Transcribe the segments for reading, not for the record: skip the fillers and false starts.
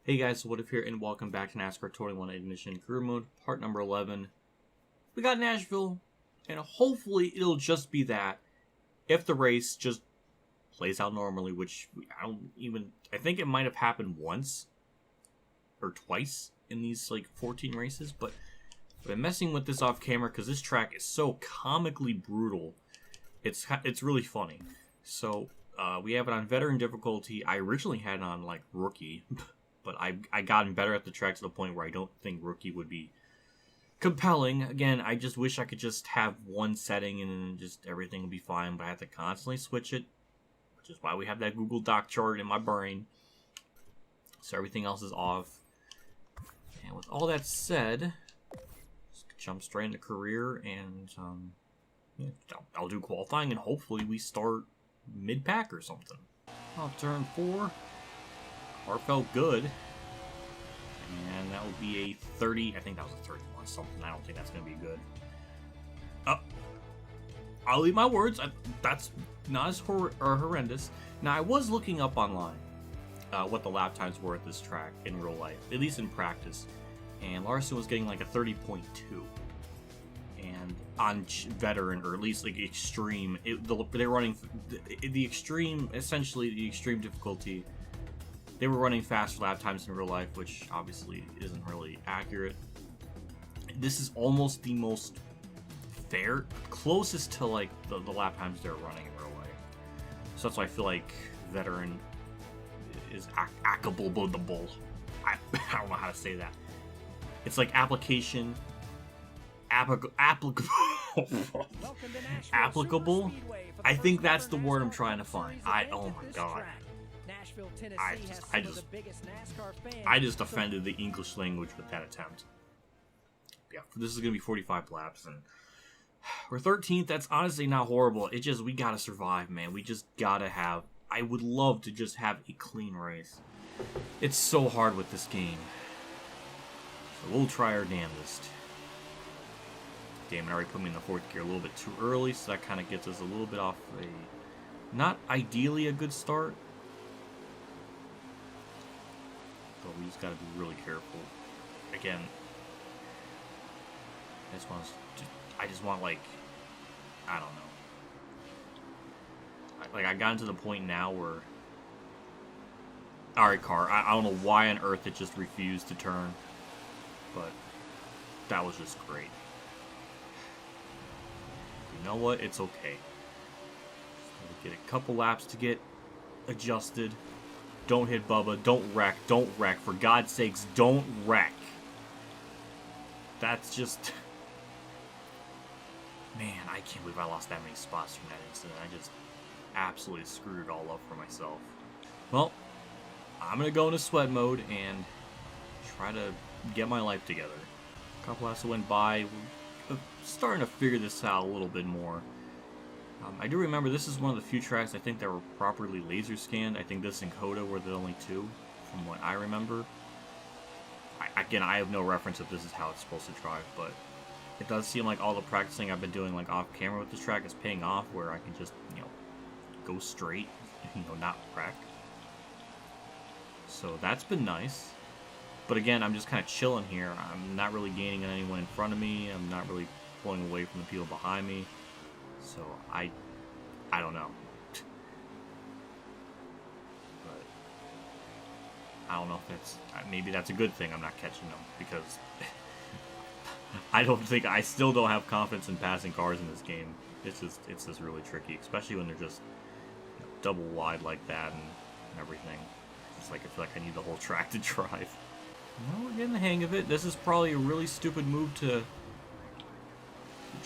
Hey guys, What If here, and welcome back to NASCAR 21 Ignition Career Mode, part number 11. We got Nashville, and hopefully it'll just be that if the race just plays out normally, which I think it might have happened once or twice in these like 14 races, but I've been messing with this off camera because this track is so comically brutal. It's really funny. So we have it on veteran difficulty. I originally had it on like rookie. But I gotten better at the track to the point where I don't think rookie would be compelling. Again, I just wish I could just have one setting and just everything would be fine. But I have to constantly switch it, which is why we have that Google Doc chart in my brain. So everything else is off. And with all that said, just jump straight into career and I'll do qualifying and hopefully we start mid-pack or something. Off turn 4. Car felt good. And that would be a 30. I think that was a 31 something. I don't think that's going to be good. I'll eat my words. That's not as horrendous. Now, I was looking up online what the lap times were at this track in real life, at least in practice. And Larson was getting like a 30.2. And on veteran, or at least like extreme, they're running the extreme, essentially the extreme difficulty. They were running faster lap times in real life, which obviously isn't really accurate. This is almost the most fair, closest to like the lap times they're running in real life. So that's why I feel like veteran is applicable. I don't know how to say that. It's like application, applicable. Applicable. I think that's the word I'm trying to find. Oh my god. I just offended the English language with that attempt. Yeah, this is going to be 45 laps, and we're 13th. That's honestly not horrible. It just, we got to survive, man. We just got to have, I would love to just have a clean race. It's so hard with this game. So we'll try our damnedest. Damn, it already put me in the 4th gear a little bit too early, so that kind of gets us a little bit off a, not ideally a good start. But we just gotta be really careful. Again, I just want like, I don't know. Like I got to the point now where, alright car, I don't know why on earth it just refused to turn, but that was just great. You know what? It's okay. Just get a couple laps to get adjusted. Don't hit Bubba. Don't wreck. Don't wreck. For God's sakes, don't wreck. That's just... Man, I can't believe I lost that many spots from that incident. I just absolutely screwed it all up for myself. Well, I'm going to go into sweat mode and try to get my life together. A couple laps went by. We're starting to figure this out a little bit more. I do remember this is one of the few tracks I think that were properly laser scanned. I think this and Coda were the only two, from what I remember. Again, I have no reference if this is how it's supposed to drive, but it does seem like all the practicing I've been doing like off camera with this track is paying off, where I can just, go straight, not wreck. So that's been nice. But again, I'm just kind of chilling here. I'm not really gaining on anyone in front of me. I'm not really pulling away from the people behind me. So, I don't know. But I don't know if that's... Maybe that's a good thing I'm not catching them. Because I still don't have confidence in passing cars in this game. It's just really tricky. Especially when they're just double wide like that and everything. It's like I feel like I need the whole track to drive. Well, we're getting the hang of it. This is probably a really stupid move to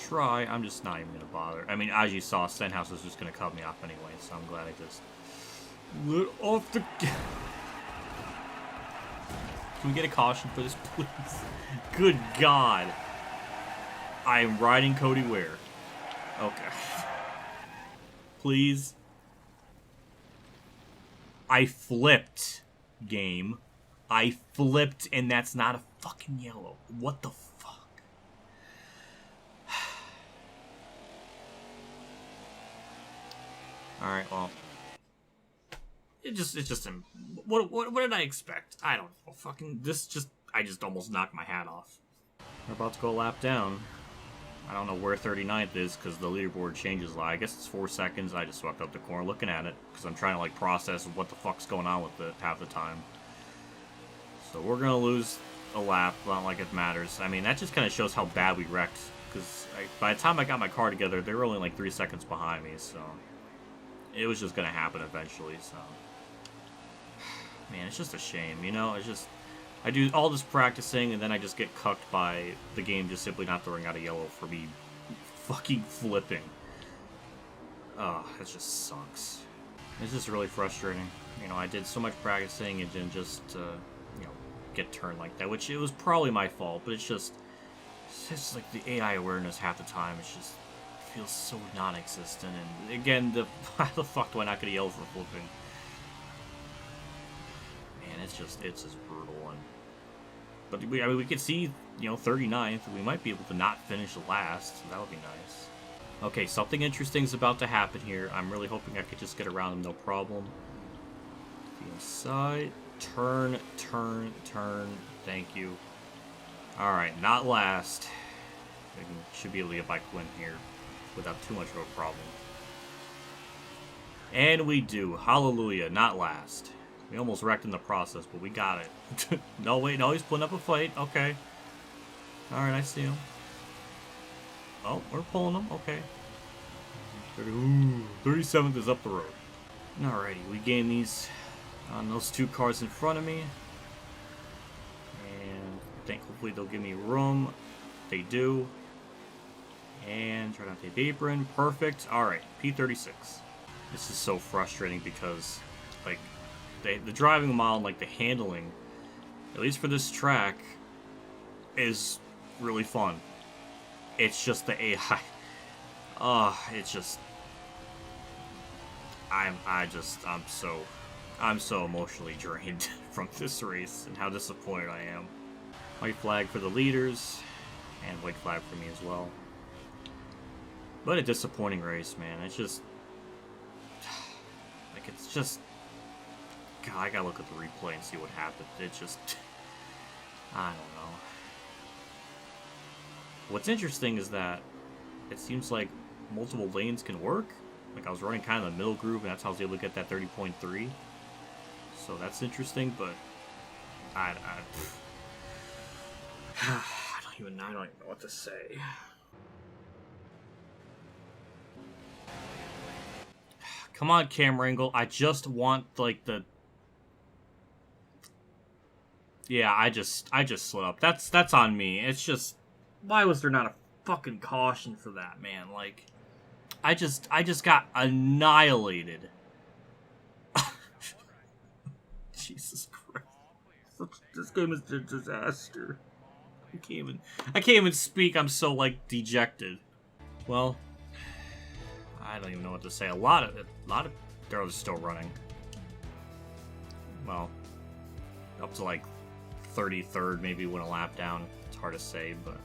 try. I'm just not even gonna bother. I mean, as you saw, Stenhouse was just gonna cut me off anyway, so I'm glad I just lit off the... Can we get a caution for this, please? Good God. I am riding Cody Ware. Okay. Please. I flipped, game. I flipped, and that's not a fucking yellow. What the fuck? Alright, well. it's just what did I expect? I don't know. Fucking I just almost knocked my hat off. We're about to go a lap down. I don't know where 39th is because the leaderboard changes a lot. I guess it's 4 seconds. I just swept up the corner looking at it because I'm trying to like process what the fuck's going on with it half the time. So we're gonna lose a lap. Not like it matters. I mean, that just kind of shows how bad we wrecked. Because by the time I got my car together, they were only like 3 seconds behind me. So it was just gonna happen eventually. So man, it's just a shame. You know, it's just. I do all this practicing, and then I just get cucked by the game just simply not throwing out a yellow for me fucking flipping. Oh, that just sucks. It's just really frustrating. You know, I did so much practicing and then just, you know, get turned like that, which it was probably my fault, but it's just like the AI awareness half the time. It's just feels so non-existent, and again, why the fuck do I not get a yellow for flipping? Man, it's just brutal. But I mean, we could see, you know, 39th. We might be able to not finish last. So that would be nice. Okay, something interesting is about to happen here. I'm really hoping I could just get around them, no problem. The inside. Turn. Thank you. Alright, not last. We should be able to get by Quinn here without too much of a problem. And we do. Hallelujah, not last. We almost wrecked in the process, but we got it. No, wait, no, he's putting up a fight. Okay. Alright, I see him. Oh, we're pulling him. Okay. 37th is up the road. Alrighty, we gain these on those 2 cars in front of me. And I think hopefully they'll give me room. They do. And try not to hit the apron. Perfect. Alright, P36. This is so frustrating because, like, the driving model, like the handling, at least for this track, is really fun. It's just the AI. It's just I'm so emotionally drained from this race and how disappointed I am. White flag for the leaders and white flag for me as well. But a disappointing race, man. It's just like God, I gotta look at the replay and see what happened. It's just, I don't know. What's interesting is that it seems like multiple lanes can work. Like I was running kind of the middle groove, and that's how I was able to get that 30.3. So that's interesting, but I don't even know what to say. Come on, camera angle. I just want like the. Yeah, I just slid up. That's on me. It's just, why was there not a fucking caution for that, man? Like, I just got annihilated. Jesus Christ. This game is a disaster. I can't even speak. I'm so like dejected. Well, I don't even know what to say. A lot of throws still running. Well, up to like 33rd, maybe went a lap down. It's hard to say, but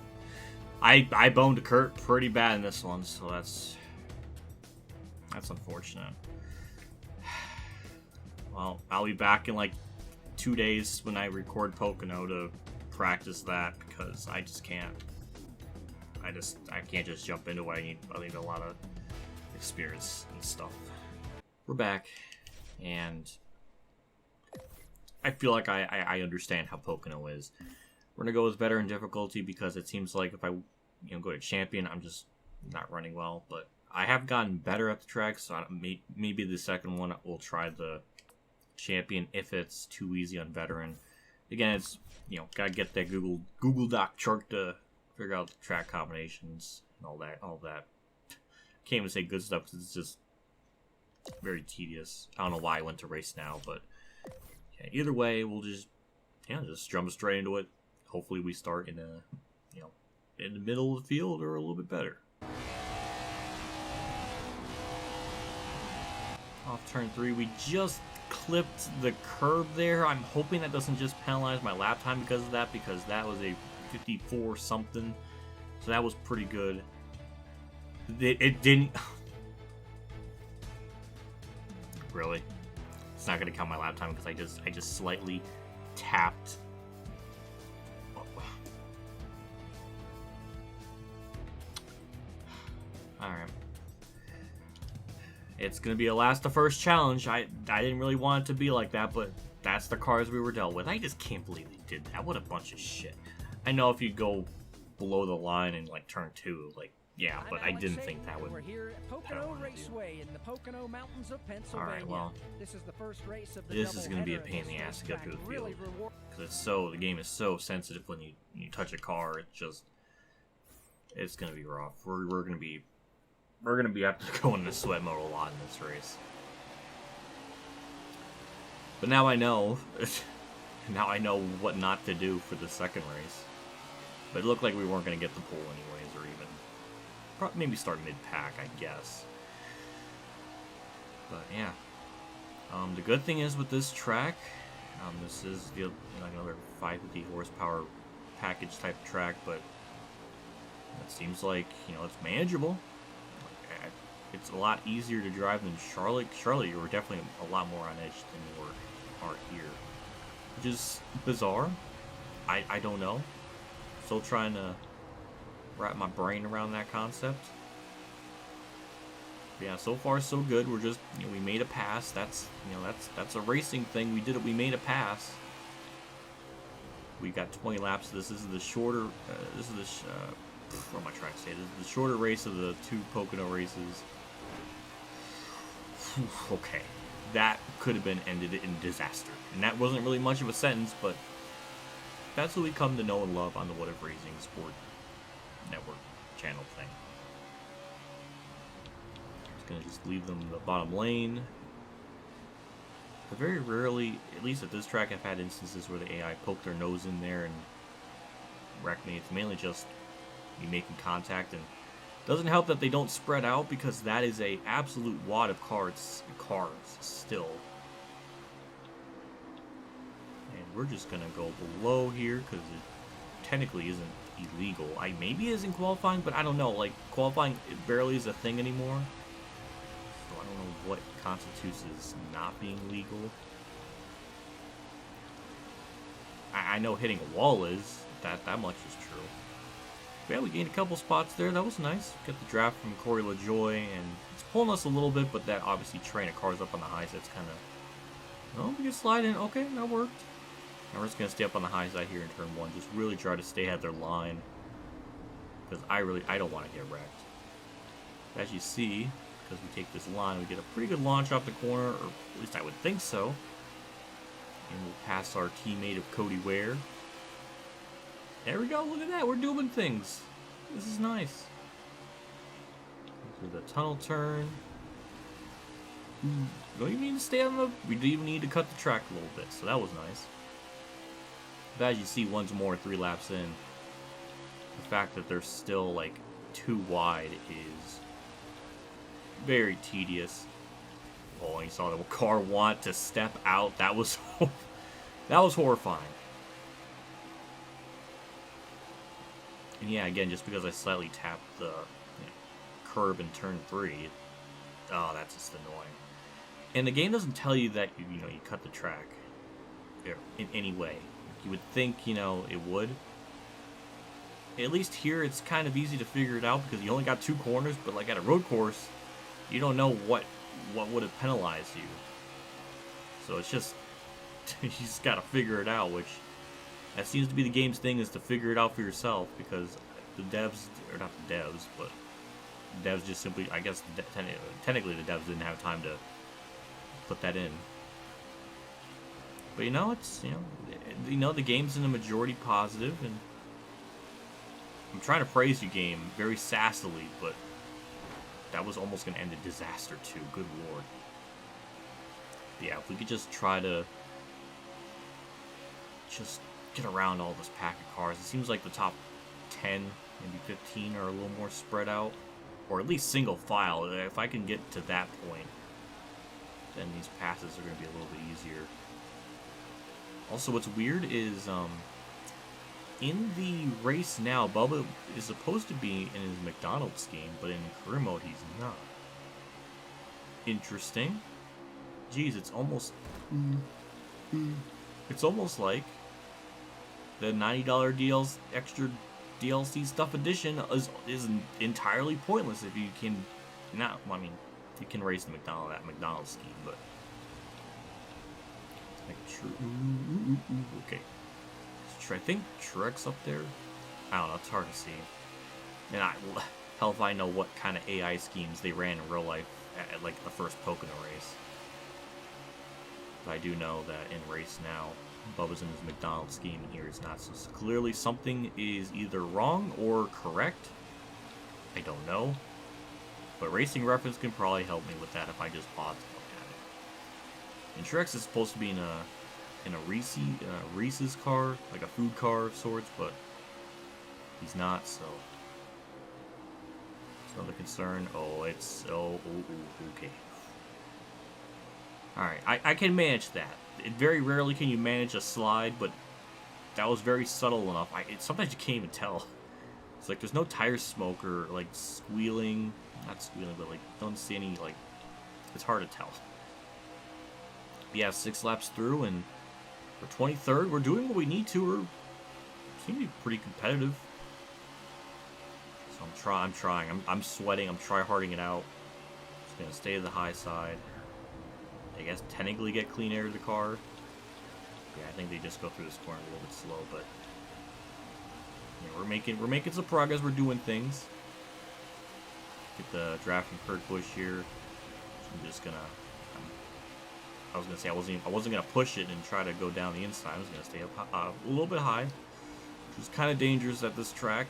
I boned Kurt pretty bad in this one, so that's unfortunate. Well, I'll be back in like 2 days when I record Pocono to practice that, because I just can't. I can't just jump into what I need. I need a lot of experience and stuff. We're back, and I feel like I understand how Pocono is. We're gonna go with veteran difficulty because it seems like if I go to champion, I'm just not running well. But I have gotten better at the track, so maybe the second one we'll try the champion if it's too easy on veteran. Again, it's gotta get that Google Doc chart to figure out the track combinations and all that. Can't even say good stuff because it's just very tedious. I don't know why I went to race now, but yeah, either way, we'll just jump straight into it. Hopefully, we start in in the middle of the field or a little bit better. Off turn 3, we just clipped the curb there. I'm hoping that doesn't just penalize my lap time because of that, because that was a 54 something, so that was pretty good. It didn't. Really? It's not gonna count my lap time because I just slightly tapped. Alright. It's gonna be a last to first challenge. I didn't really want it to be like that, but that's the cards we were dealt with. I just can't believe they did that. What a bunch of shit. I know if you go below the line in like turn 2, like, yeah, but I didn't think that would. We're here at Pocono Raceway in the Pocono Mountains of Pennsylvania. Alright, well, this is the first race of the this is going to be a pain in the ass to get through the field. Because it's so, the game is so sensitive when you touch a car. It's going to be rough. We're going to be have to go into sweat mode a lot in this race. But now I know, what not to do for the second race. But it looked like we weren't going to get the pole anyways, or even maybe start mid-pack, I guess. But yeah, the good thing is with this track, this is another 550 horsepower package type track, but it seems like it's manageable. It's a lot easier to drive than Charlotte. Charlotte, you were definitely a lot more on edge than you are here, which is bizarre. I don't know. Still trying to wrap my brain around that concept. But yeah, so far so good. We're just we made a pass. That's that's a racing thing. We did it. We made a pass. We got 20 laps. This is the shorter. What am I trying to say? This is the shorter race of the 2 Pocono races. Okay, that could have been ended in disaster, and that wasn't really much of a sentence, but that's what we come to know and love on the WhatiFRacing Sport Network channel thing. Just gonna leave them in the bottom lane. But very rarely, at least at this track, I've had instances where the AI poked their nose in there and wrecked me. It's mainly just me making contact, and doesn't help that they don't spread out, because that is a absolute wad of cars still. And we're just gonna go below here because it technically isn't illegal. Maybe it is in qualifying, but I don't know. Like, qualifying, it barely is a thing anymore. So I don't know what constitutes as not being legal. I know hitting a wall is. That much is true. But yeah, we gained a couple spots there. That was nice. Got the draft from Corey LaJoy, and it's pulling us a little bit, but that obviously train of cars up on the highs, that's kind of... Oh, we can slide in. Okay, that worked. Now we're just going to stay up on the high side here in turn 1. Just really try to stay at their line, because I don't want to get wrecked. As you see, because we take this line, we get a pretty good launch off the corner, or at least I would think so. And we'll pass our teammate of Cody Ware. There we go, look at that, we're doing things. This is nice. Through the tunnel turn. Don't even need to stay on the... We didn't even need to cut the track a little bit, so that was nice. But as you see, once more, 3 laps in, the fact that they're still, like, too wide is very tedious. Oh, and you saw the car want to step out. That was... that was horrifying. And yeah, again, just because I slightly tapped the curb in turn 3, oh, that's just annoying. And the game doesn't tell you that you cut the track in any way. You would think it would. At least here, it's kind of easy to figure it out because you only got 2 corners. But like at a road course, you don't know what would have penalized you. So it's just you just gotta figure it out, which. That seems to be the game's thing, is to figure it out for yourself, because the devs, or not the devs, but the devs just simply, I guess, technically the devs didn't have time to put that in. But it's, the game's in the majority positive, and I'm trying to praise you, game, very sassily, but that was almost going to end in disaster, too. Good lord. But yeah, if we could just try to get around all this pack of cars. It seems like the top 10, maybe 15 are a little more spread out, or at least single file. If I can get to that point, then these passes are going to be a little bit easier. Also, what's weird is in the race now, Bubba is supposed to be in his McDonald's game, but in career mode he's not. Interesting. Geez, it's almost... It's almost like the $90 extra DLC stuff edition is entirely pointless if you can not. Well, I mean, you can race the McDonald's scheme, but make sure. Okay, I think Truex up there. I don't know. It's hard to see. And hell if I know what kind of AI schemes they ran in real life at like the first Pocono race. But I do know that in race now, Bubba's in his McDonald's scheme, and here it's not. So clearly something is either wrong or correct. I don't know. But Racing Reference can probably help me with that if I just pause to look at it. And Truex is supposed to be in a Reese's car, like a food car of sorts, but he's not, so it's another concern. Oh, it's okay. Alright, I can manage that. Very rarely can you manage a slide, but that was very subtle enough. Sometimes you can't even tell. It's like there's no tire smoke or like squealing. Not squealing, but like don't see any, like, it's hard to tell. Yeah, 6 laps through, and for 23rd, we're doing what we need to. We seem to be pretty competitive. So I'm trying. I'm sweating. I'm try-harding it out. Just gonna stay to the high side. I guess technically get clean air to the car. Yeah, I think they just go through this corner a little bit slow, but yeah, we're making some progress. We're doing things. Get the draft from Kurt Busch here. I'm just gonna. I was gonna say I wasn't gonna push it and try to go down the inside. I was gonna stay up a little bit high, which is kind of dangerous at this track,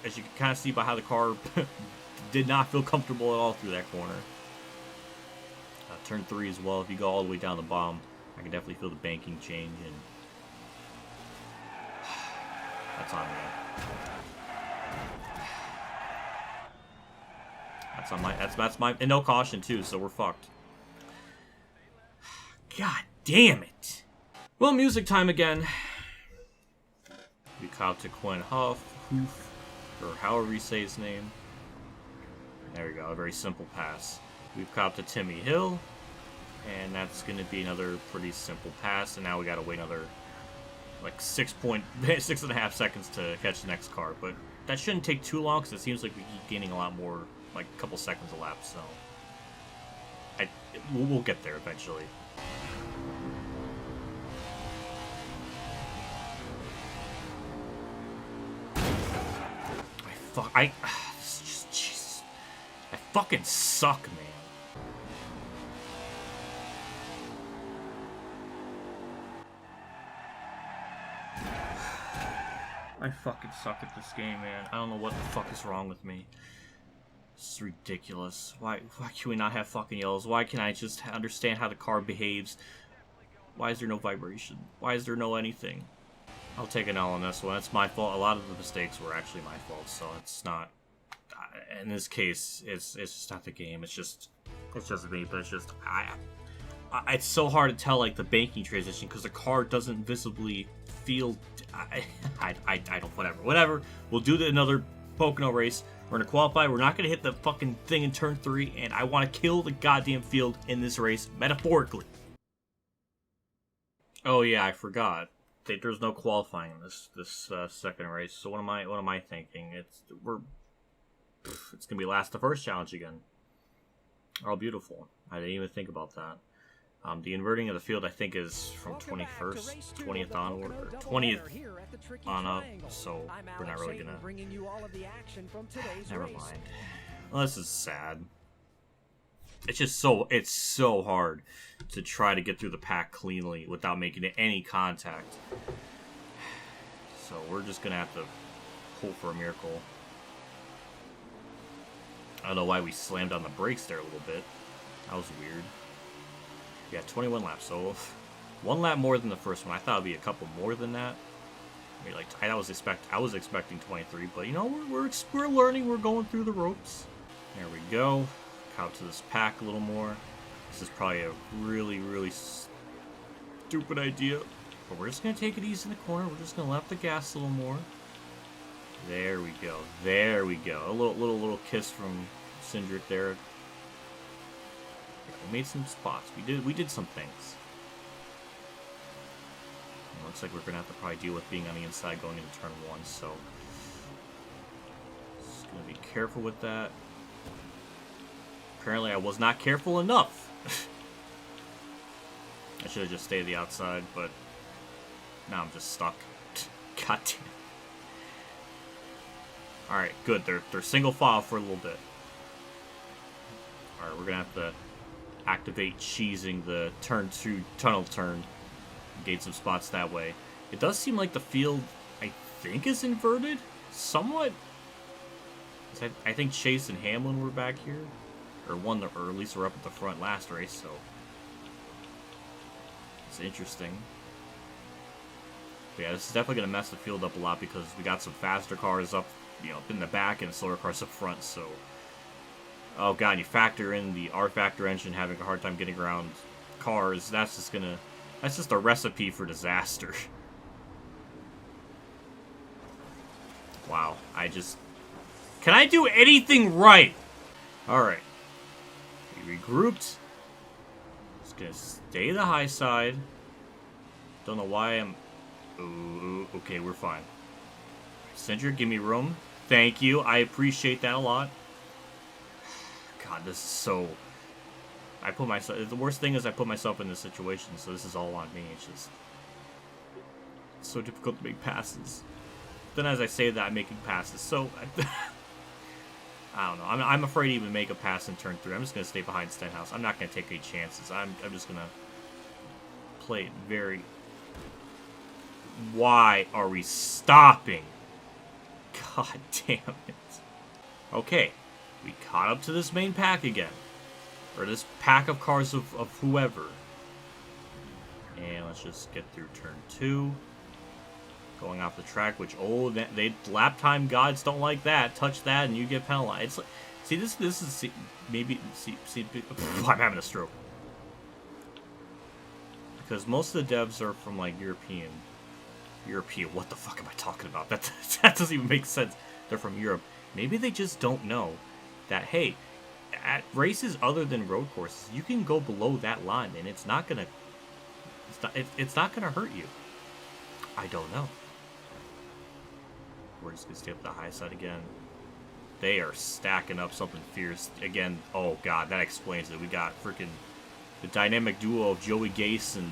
as you can kind of see by how the car did not feel comfortable at all through that corner. Turn 3 as well. If you go all the way down the bottom, I can definitely feel the banking change, and that's on me. That's on my. That's my. And no caution too, so we're fucked. God damn it! Well, music time again. We caught to Quinn Hoof, or however you say his name. There we go. A very simple pass. We've copped to Timmy Hill, and that's going to be another pretty simple pass, and now we got to wait another like 6.5 seconds to catch the next car, but that shouldn't take too long because it seems like we keep gaining a lot more, like a couple seconds a lap, so we'll get there eventually. I fucking suck, man. I fucking suck at this game, man. I don't know what the fuck is wrong with me. This is ridiculous. Why can we not have fucking yellows? Why can't I just understand how the car behaves? Why is there no vibration? Why is there no anything? I'll take an L on this one. It's my fault. A lot of the mistakes were actually my fault, so it's not... In this case, it's just not the game. It's just me, but it's just... it's so hard to tell, like, the banking transition, because the car doesn't visibly feel... I don't... Whatever. We'll do another Pocono race. We're gonna qualify. We're not gonna hit the fucking thing in turn 3, and I want to kill the goddamn field in this race, metaphorically. Oh yeah, I forgot. There's no qualifying in this second race. So what am I thinking? It's gonna be last the first challenge again. Oh, beautiful. I didn't even think about that. The inverting of the field, I think, is from 20th onward, or 20th on up, so we're not really gonna... Never mind. Well, this is sad. It's just it's so hard to try to get through the pack cleanly without making any contact. So we're just gonna have to hope for a miracle. I don't know why we slammed on the brakes there a little bit. That was weird. Yeah, 21 laps, so 1 lap more than the first one. I thought it'd be a couple more than that. I mean, like, I was expecting 23, but you know, we're learning. We're going through the ropes. There we go. Out to this pack a little more. This is probably a really, really stupid idea, but we're just gonna take it easy in the corner. We're just gonna let the gas a little more. There we go. There we go. A little kiss from Cindric there. We made some spots. We did some things. It looks like we're gonna have to probably deal with being on the inside going into turn 1, so just gonna be careful with that. Apparently I was not careful enough. I should have just stayed the outside, but now I'm just stuck. God damn. Alright, good. They're single file for a little bit. Alright, we're gonna have to activate cheesing the turn 2 tunnel turn. Gate some spots that way. It does seem like the field, I think, is inverted. Somewhat. I think Chase and Hamlin were back here. Or at least were up at the front last race, so it's interesting. But yeah, this is definitely going to mess the field up a lot because we got some faster cars up, up in the back and slower cars up front, so... Oh god, you factor in the R-Factor engine having a hard time getting around cars, that's just a recipe for disaster. Wow, can I do anything right? Alright. We regrouped. Just gonna stay the high side. Don't know why I'm... Ooh, okay, we're fine. Cinder, give me room. Thank you, I appreciate that a lot. God, this is so... the worst thing is I put myself in this situation, so this is all on me. It's just so difficult to make passes. Then as I say that, I'm making passes, so... I don't know. I'm afraid to even make a pass in turn 3. I'm just going to stay behind Stenhouse. I'm not going to take any chances. I'm just going to play it very... Why are we stopping? God damn it. Okay. We caught up to this main pack again. Or this pack of cars of whoever. And let's just get through turn 2. Going off the track, which, lap time gods don't like that. Touch that and you get penalized. It's like, see, this is, I'm having a stroke. Because most of the devs are from, like, European, what the fuck am I talking about? That doesn't even make sense. They're from Europe. Maybe they just don't know that, hey, at races other than road courses, you can go below that line and it's not gonna hurt you. I don't know. We're just gonna stay up the high side again. They are stacking up something fierce again. Oh god, that explains it. We got freaking the dynamic duo of Joey Gase and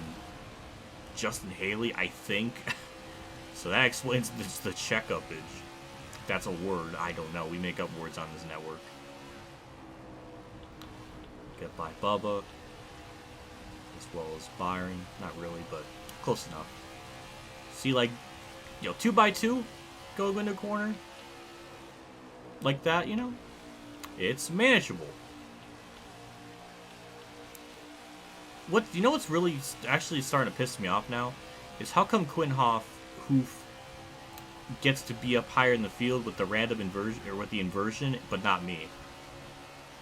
Justin Haley, I think. So that explains the check-upage. That's a word. I don't know. We make up words on this network. Get by Bubba, as well as Byron. Not really, but close enough. See, like, 2x2, go into a corner. Like that, It's manageable. What's really actually starting to piss me off now? Is how come Quinhoff, who gets to be up higher in the field with the random inversion, or with the inversion, but not me?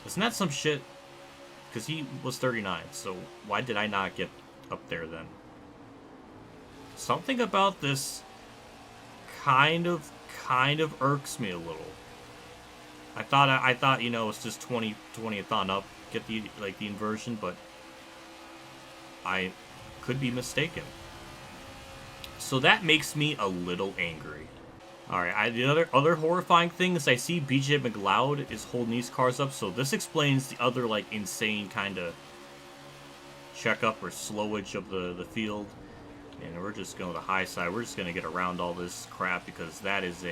Isn't that some shit? Because he was 39, so why did I not get up there then? Something about this kind of irks me a little. I thought it's just 20th on up, get the inversion, but I could be mistaken. So that makes me a little angry. Alright, the other horrifying thing is I see BJ McLeod is holding these cars up, so this explains the other, insane kind of checkup or slowage of the field. And we're just going to the high side. We're just going to get around all this crap because that is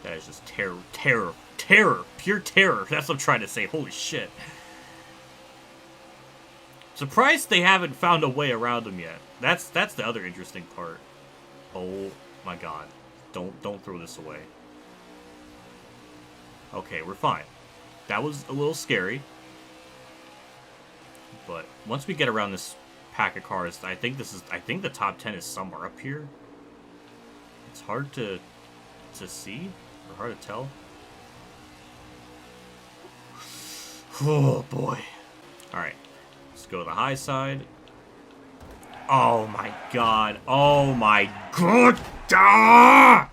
just terror, pure terror. That's what I'm trying to say. Holy shit. Surprised they haven't found a way around them yet. That's the other interesting part. Oh my god. Don't throw this away. Okay, we're fine. That was a little scary. But once we get around this pack of cars, I think the top 10 is somewhere up here. It's hard to see, or hard to tell. Oh boy. Alright. Let's go to the high side. Oh my god. Oh my god. Ah!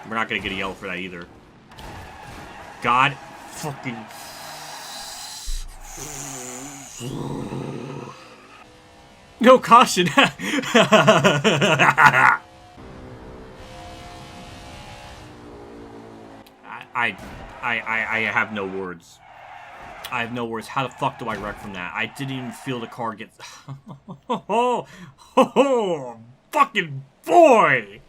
We're not gonna get a yellow for that either. God fucking... No caution. I have no words. I have no words. How the fuck do I wreck from that? I didn't even feel the car get... oh, fucking boy!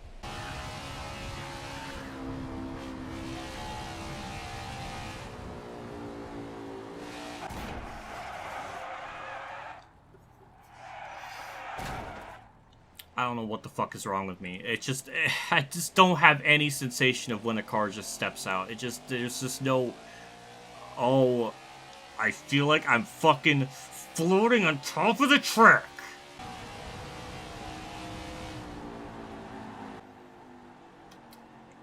I don't know what the fuck is wrong with me. It's just... I just don't have any sensation of when a car just steps out. It just... There's just no... Oh... I feel like I'm fucking floating on top of the track.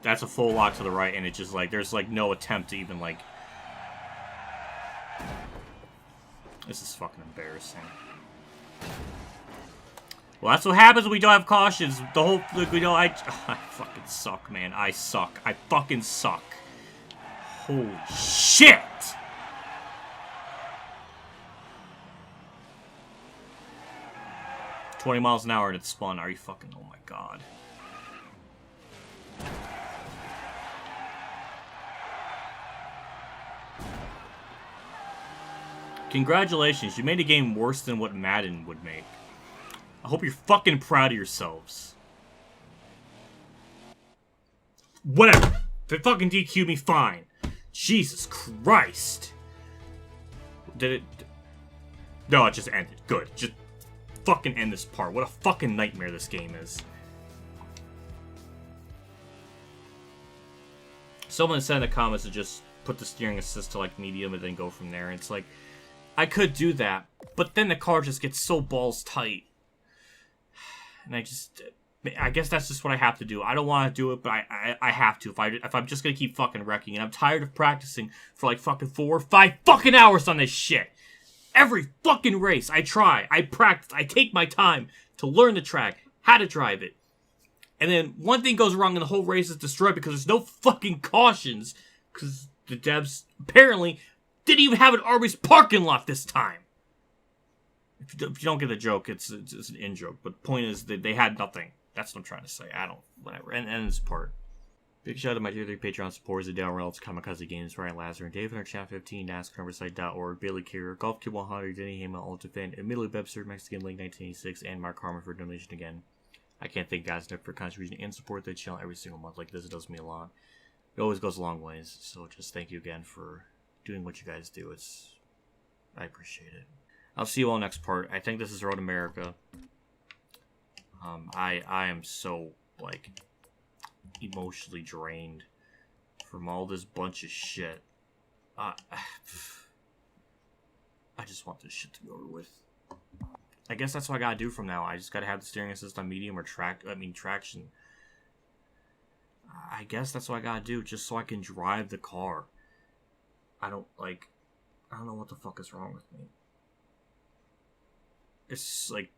That's a full lock to the right, and it just like, there's like no attempt to even like... This is fucking embarrassing. Well, that's what happens when we don't have cautions. The whole, like, we don't, I fucking suck, man. I suck. I fucking suck. Holy shit! $20 miles an hour and it spun. Are you fucking... Oh my god. Congratulations, you made a game worse than what Madden would make. I hope you're fucking proud of yourselves. Whatever. If they fucking DQ me, fine. Jesus Christ. Did it... No, it just ended. Good. Just... fucking end this part. What a fucking nightmare this game is. Someone said in the comments to just put the steering assist to like medium and then go from there. And it's like, I could do that, but then the car just gets so balls tight. And I guess that's just what I have to do. I don't want to do it, but I have to. If I'm just gonna keep fucking wrecking, and I'm tired of practicing for like fucking 4 or 5 fucking hours on this shit. Every fucking race, I try, I practice, I take my time to learn the track, how to drive it. And then one thing goes wrong and the whole race is destroyed because there's no fucking cautions. Because the devs apparently didn't even have an Arby's parking lot this time. If you don't get the joke, it's an in-joke. But the point is that they had nothing. That's what I'm trying to say. Whatever. And this part. Big shout out to my tier 3 Patreon supporters at Reynolds, Kamikazegames, Ronnie Lazzarine, David our Channel 15, NASCAR, Bailey Carrier, Golf Kid 100, DennyHamlinUltimateFan, EmilioBebzer, Mexican Link 1986, and Mark Harman for donation again. I can't thank guys enough for contribution and support the channel every single month like this. It does me a lot. It always goes a long ways. So just thank you again for doing what you guys do. I appreciate it. I'll see you all next part. I think this is Road America. I am so like emotionally drained from all this bunch of shit. I just want this shit to be over with. I guess that's what I gotta do from now. I just gotta have the steering assist on medium or traction. I guess that's what I gotta do just so I can drive the car. I don't know what the fuck is wrong with me. It's like,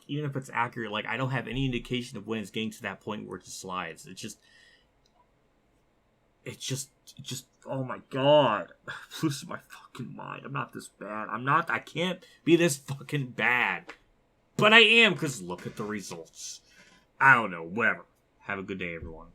even if it's accurate, like, I don't have any indication of when it's getting to that point where it just slides. It just, oh my god. I'm losing my fucking mind. I'm not this bad. I can't be this fucking bad. But I am, because look at the results. I don't know, whatever. Have a good day, everyone.